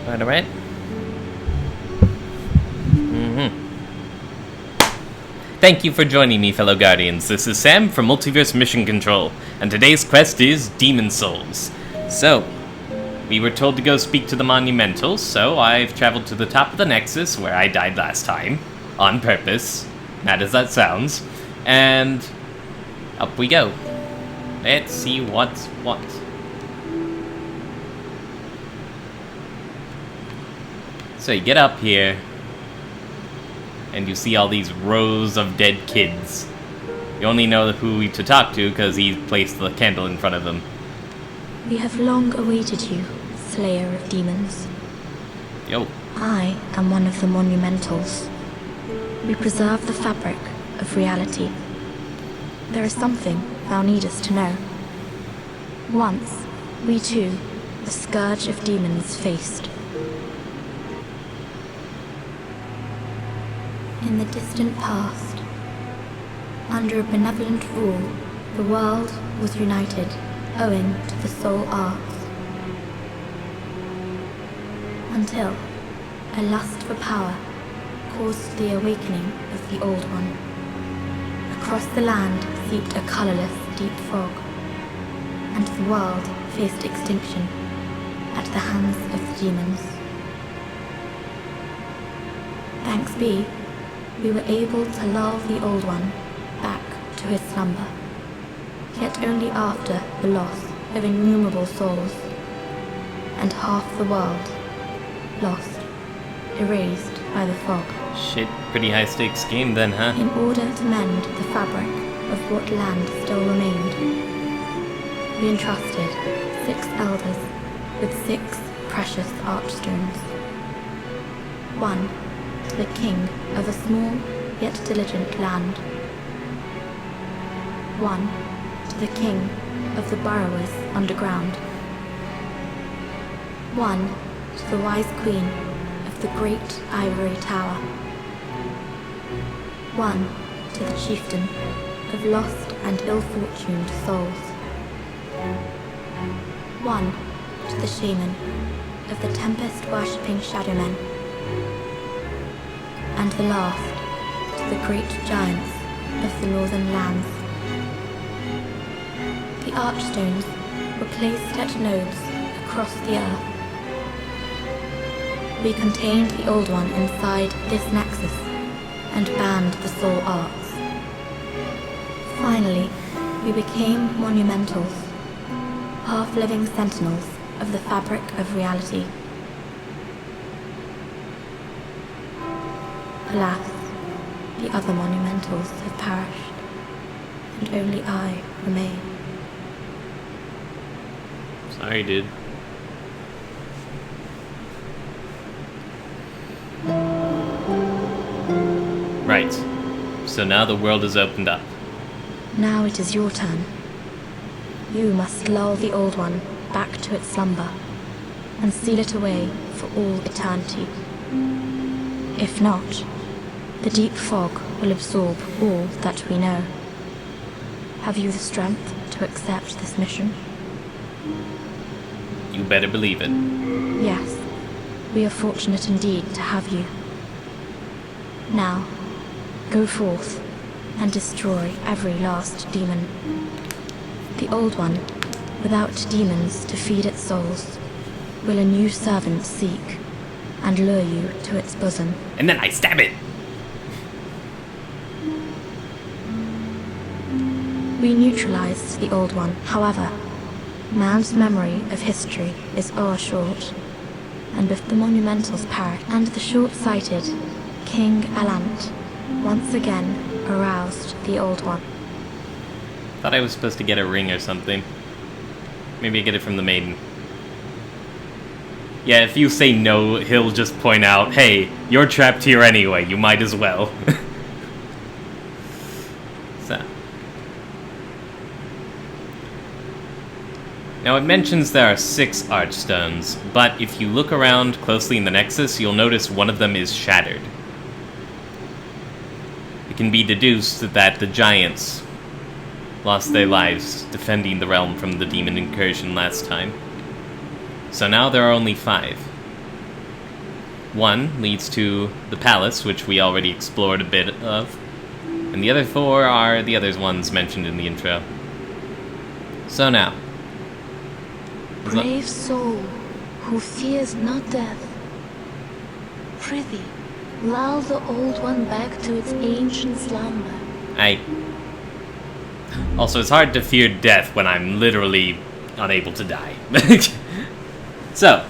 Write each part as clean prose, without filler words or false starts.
Alright. Thank you for joining me, fellow Guardians. This is Sam from Multiverse Mission Control, and today's quest is Demon Souls. So, we were told to go speak to the Monumentals, so I've traveled to the top of the Nexus, where I died last time, on purpose, mad as that sounds, and up we go. Let's see what's what. So you get up here, and you see all these rows of dead kids. You only know who to talk to because he placed the candle in front of them. We have long awaited you, Slayer of Demons. Yo. I am one of the Monumentals. We preserve the fabric of reality. There is something thou needest to know. Once, we too, the scourge of demons faced. In the distant past, under a benevolent rule, the world was united owing to the soul arts. Until a lust for power caused the awakening of the Old One. Across the land seeped a colourless deep fog, and the world faced extinction at the hands of the demons. Thanks be, we were able to lull the Old One back to his slumber, yet only after the loss of innumerable souls, and half the world lost, erased by the fog. Shit, pretty high stakes game then, huh? In order to mend the fabric of what land still remained, we entrusted 6 elders with 6 precious archstones. One to the king of a small yet diligent land. One to the king of the burrowers underground. One to the wise queen of the great ivory tower. One to the chieftain of lost and ill-fortuned souls. One to the shaman of the tempest-worshipping shadowmen. And the last to the great giants of the northern lands. The archstones were placed at nodes across the earth. We contained the Old One inside this nexus and banned the soul arts. Finally, we became monumentals, half-living sentinels of the fabric of reality. Alas, the other monumentals have perished, and only I remain. Sorry, dude. Right. So now the world is opened up. Now it is your turn. You must lull the Old One back to its slumber, and seal it away for all eternity. If not, the deep fog will absorb all that we know. Have you the strength to accept this mission? You better believe it. Yes, we are fortunate indeed to have you. Now, go forth and destroy every last demon. The Old One, without demons to feed its souls, will a new servant seek and lure you to its bosom. And then I stab it! We neutralized the Old One. However, man's memory of history is o'ershort, and with the Monumentals perished, and the short-sighted King Alant once again aroused the Old One. Thought I was supposed to get a ring or something. Maybe I get it from the maiden. Yeah, if you say no, he'll just point out, hey, you're trapped here anyway, you might as well. So. Now it mentions there are 6 archstones, but if you look around closely in the Nexus, you'll notice one of them is shattered. It can be deduced that the giants lost their lives defending the realm from the demon incursion last time. So now there are only 5. one leads to the palace, which we already explored a bit of. And the other 4 are the other ones mentioned in the intro. So now. Brave soul, who fears not death. Prithee, lull the old one back to its ancient slumber. Also, it's hard to fear death when I'm literally unable to die. So,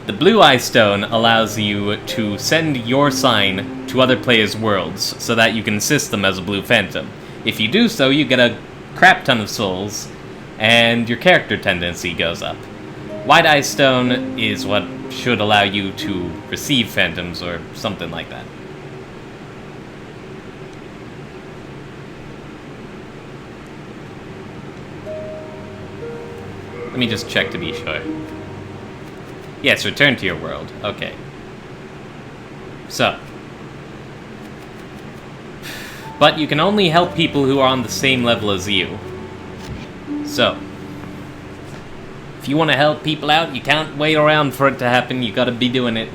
the Blue Eye Stone allows you to send your sign to other players' worlds so that you can assist them as a Blue Phantom. If you do so, you get a crap ton of souls, and your character tendency goes up. White Eye Stone is what should allow you to receive phantoms or something like that. Let me just check to be sure. Yes, return to your world. Okay. So. But you can only help people who are on the same level as you. So. If you want to help people out, you can't wait around for it to happen. You gotta be doing it.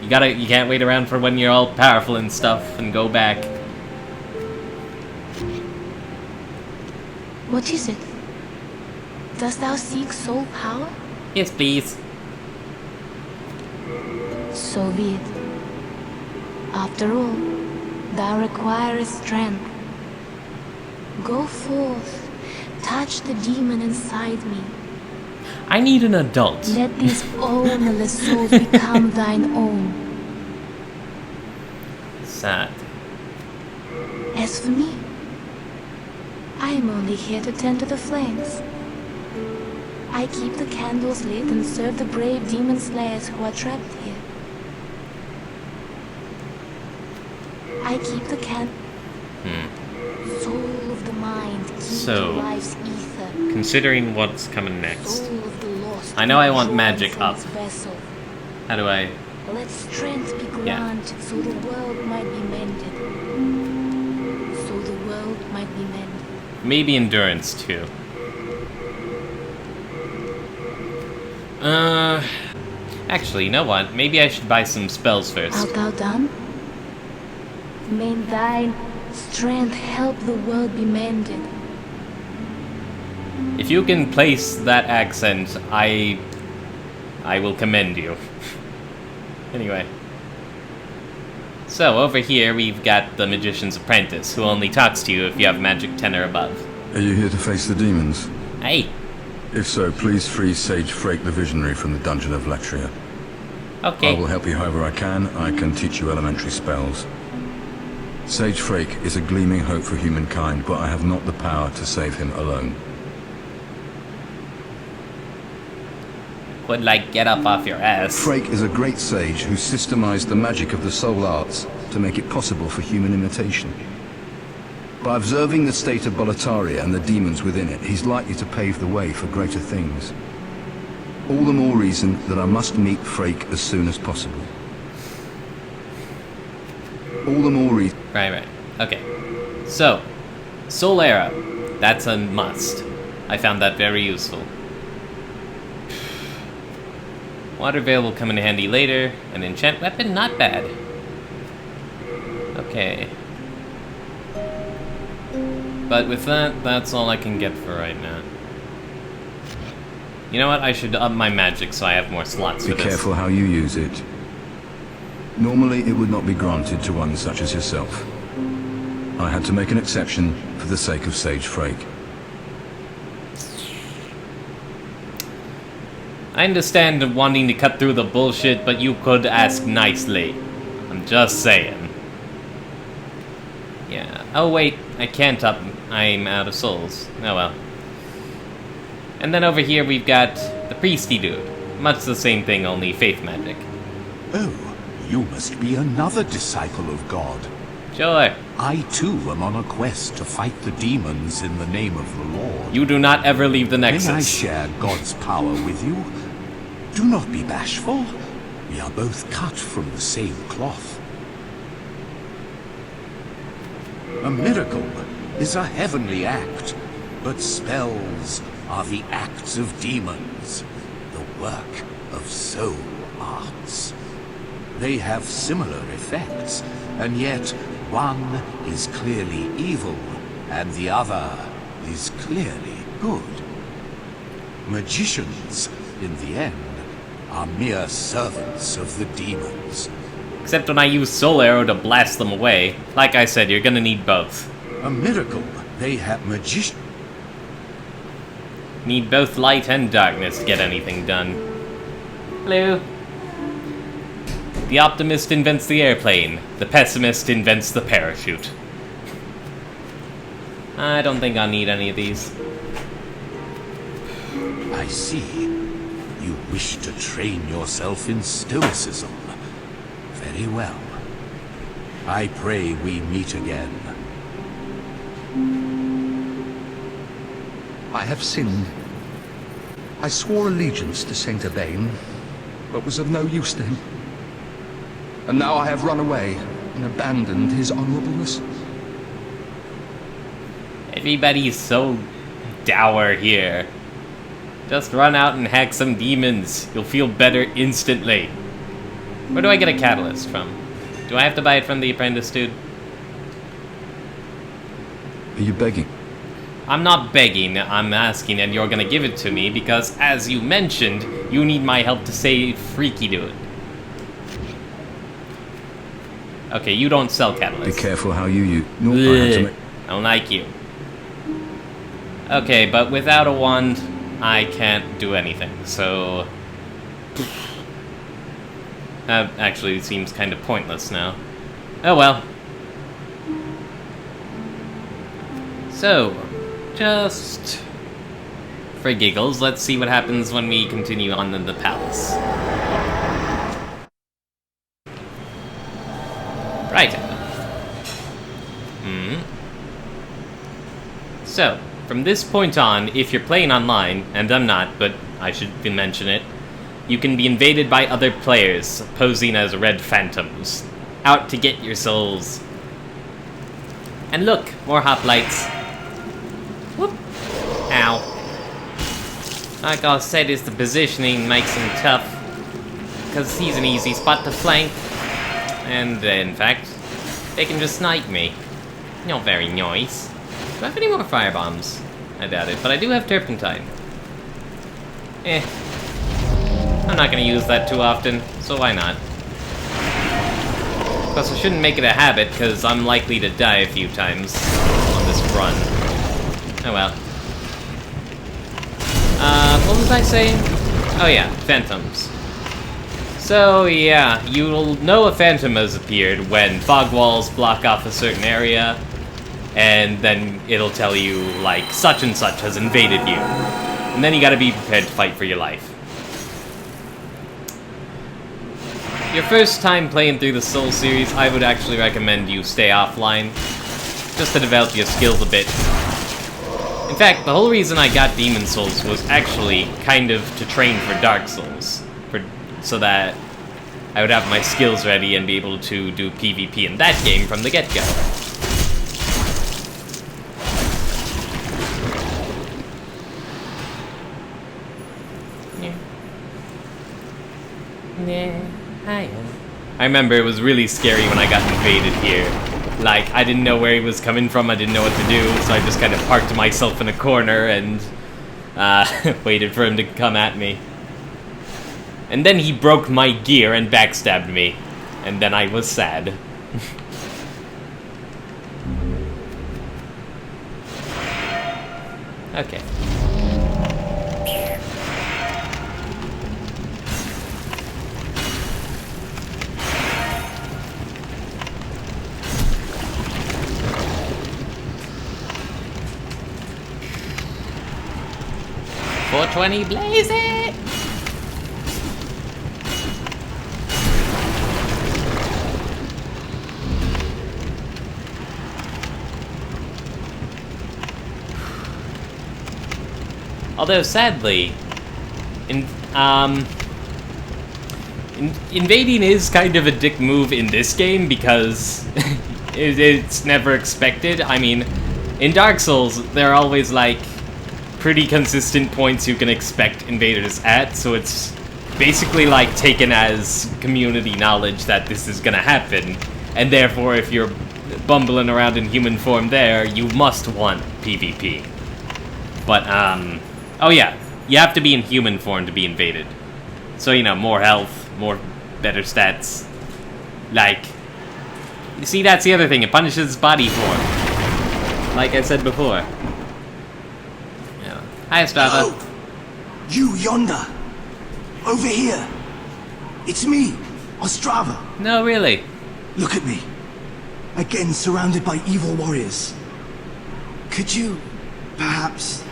You can't wait around for when you're all powerful and stuff and go back. What is it? Dost thou seek soul power? Yes, please. So be it. After all, thou requirest strength. Go forth, touch the demon inside me. I need an adult. Let these ownerless souls become thine own. Sad. As for me, I am only here to tend to the flames. I keep the candles lit and serve the brave demon slayers who are trapped here. I keep the soul of the mind, key to life's ether. Considering what's coming next, Soul of the lost, I know I want magic from up. its vessel. How do I... Let strength be granted so the world might be mended. So the world might be mended. Maybe endurance, too. Actually, you know what? Maybe I should buy some spells first. Art thou done? May thine strength help the world be mended. If you can place that accent, I will commend you. Anyway. So, over here we've got the Magician's Apprentice, who only talks to you if you have Magic 10 or above. Are you here to face the demons? Hey! If so, please free Sage Frake the Visionary from the Dungeon of Lectria. Okay. I will help you however I can. I can teach you elementary spells. Sage Frake is a gleaming hope for humankind, but I have not the power to save him alone. Would like get up off your ass. Frake is a great sage who systemized the magic of the soul arts to make it possible for human imitation. By observing the state of Boletaria and the demons within it, he's likely to pave the way for greater things. All the more reason that I must meet Frake as soon as possible. All the more reason... Right. Okay. So, Soul Arrow. That's a must. I found that very useful. Water Veil will come in handy later. An enchant weapon, not bad. Okay. But with that, that's all I can get for right now. You know what? I should up my magic so I have more slots for this. Be careful how you use it. Normally, it would not be granted to one such as yourself. I had to make an exception for the sake of Sage Frake. I understand wanting to cut through the bullshit, but you could ask nicely. I'm just saying. Yeah. Oh wait, I can't up. I'm out of souls. Oh well. And then over here we've got the priesty dude. Much the same thing, only faith magic. Oh, you must be another disciple of God. Sure. I too am on a quest to fight the demons in the name of the Lord. You do not ever leave the Nexus. May I share God's power with you? Do not be bashful. We are both cut from the same cloth. A miracle is a heavenly act, but spells are the acts of demons, the work of soul arts. they have similar effects, and yet one is clearly evil, and the other is clearly good. Magicians, in the end, are mere servants of the demons. Except when I use Soul Arrow to blast them away. Like I said, you're gonna need both. A miracle. They have magicians. Need both light and darkness to get anything done. Hello. The optimist invents the airplane. The pessimist invents the parachute. I don't think I'll need any of these. I see. You wish to train yourself in stoicism. Very well. I pray we meet again. I have sinned. I swore allegiance to Saint Urbain, but was of no use to him. And now I have run away and abandoned his honorableness. Everybody's so dour here. Just run out and hack some demons. You'll feel better instantly. Where do I get a catalyst from? Do I have to buy it from the apprentice dude? Are you begging? I'm not begging, I'm asking, and you're gonna give it to me because, as you mentioned, you need my help to save Freaky Dude. Okay, you don't sell catalysts. Be careful how you use. No, I have to make... I don't like you. Okay, but without a wand, I can't do anything, so... actually, it seems kind of pointless now. Oh well. So, just for giggles, let's see what happens when we continue on in the palace. Right. So, from this point on, if you're playing online, and I'm not, but I should mention it, you can be invaded by other players, posing as red phantoms, out to get your souls. And look, more hoplites. Whoop. Ow. Like I said, is the positioning makes him tough, because he's an easy spot to flank. And, in fact, they can just snipe me. Not very nice. Do I have any more firebombs? I doubt it, but I do have turpentine. I'm not gonna use that too often, so why not? Plus, I shouldn't make it a habit, because I'm likely to die a few times on this run. Oh well. What was I saying? Oh yeah, phantoms. So yeah, you'll know a phantom has appeared when fog walls block off a certain area, and then it'll tell you, like, such and such has invaded you. And then you gotta be prepared to fight for your life. Your first time playing through the Soul series, I would actually recommend you stay offline, just to develop your skills a bit. In fact, the whole reason I got Demon Souls was actually kind of to train for Dark Souls, so that I would have my skills ready and be able to do PvP in that game from the get-go. I remember it was really scary when I got invaded here. Like, I didn't know where he was coming from, I didn't know what to do, so I just kind of parked myself in a corner and waited for him to come at me. And then he broke my gear and backstabbed me. And then I was sad. Okay. .420, blaze it! Although sadly, invading is kind of a dick move in this game because it's never expected. I mean, in Dark Souls, there are always like pretty consistent points you can expect invaders at, so it's basically like taken as community knowledge that this is gonna happen, and therefore if you're bumbling around in human form there, you must want PvP. But, oh yeah, you have to be in human form to be invaded. So, you know, more health, more better stats. Like, you see, that's the other thing, it punishes body form. Like I said before. Yeah. Hi, Strava. Hello. You yonder. Over here. It's me, Ostrava. No, really. Look at me. Again surrounded by evil warriors. Could you, perhaps,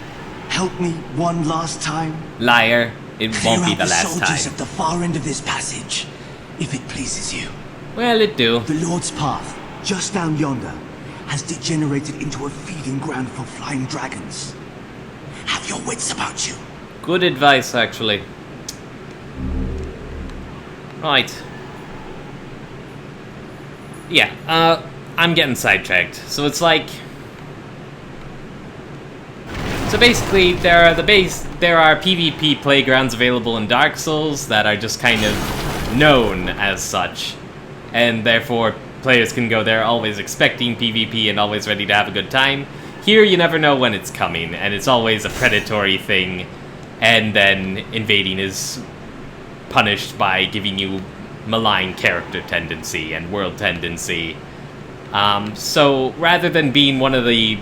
help me one last time? Liar. It won't be the last soldiers time. at the far end of this passage, if it pleases you. Well, it do. The Lord's Path, just down yonder, has degenerated into a feeding ground for flying dragons. Have your wits about you. Good advice, actually. Right. Yeah, I'm getting sidetracked. So it's like... So basically, there are PvP playgrounds available in Dark Souls that are just kind of known as such. And therefore, players can go there always expecting PvP and always ready to have a good time. Here, you never know when it's coming, and it's always a predatory thing, and then invading is punished by giving you malign character tendency and world tendency. So, rather than being one of the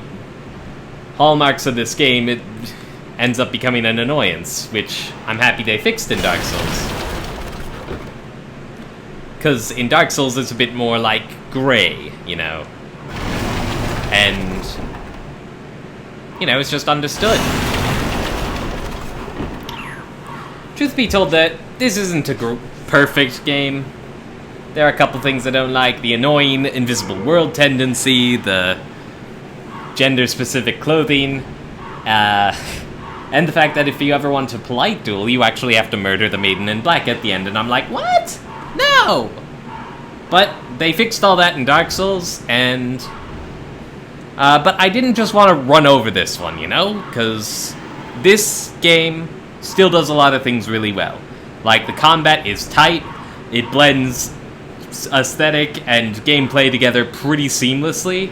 hallmarks of this game, it ends up becoming an annoyance, which I'm happy they fixed in Dark Souls. Because in Dark Souls, it's a bit more like gray, you know. And, you know, it's just understood. Truth be told that this isn't a perfect game. There are a couple things I don't like. The annoying invisible world tendency, the gender-specific clothing, and the fact that if you ever want to polite duel, you actually have to murder the maiden in black at the end, and I'm like, what? No! But they fixed all that in Dark Souls, and... but I didn't just want to run over this one, you know? Because this game still does a lot of things really well. Like, the combat is tight, it blends aesthetic and gameplay together pretty seamlessly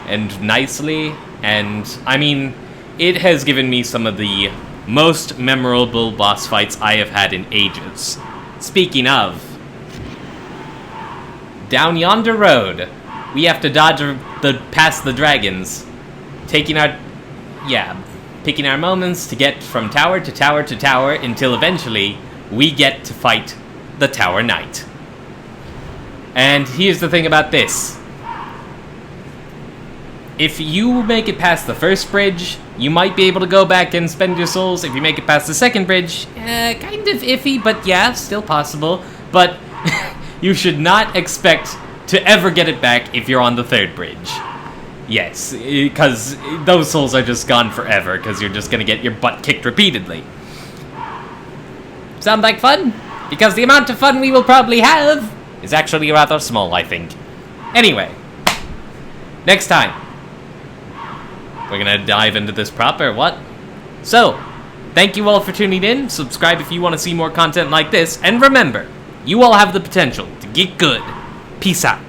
and nicely, and, I mean, it has given me some of the most memorable boss fights I have had in ages. Speaking of, down yonder road, we have to dodge past the dragons, picking our moments to get from tower to tower to tower until eventually we get to fight the Tower Knight. And here's the thing about this. If you make it past the first bridge, you might be able to go back and spend your souls. If you make it past the second bridge, kind of iffy, but yeah, still possible. But you should not expect to ever get it back if you're on the third bridge. Yes, because those souls are just gone forever, because you're just going to get your butt kicked repeatedly. Sound like fun? Because the amount of fun we will probably have is actually rather small, I think. Anyway, next time, we're going to dive into this proper, what? So, thank you all for tuning in. Subscribe if you want to see more content like this. And remember, you all have the potential to get good. Peace out.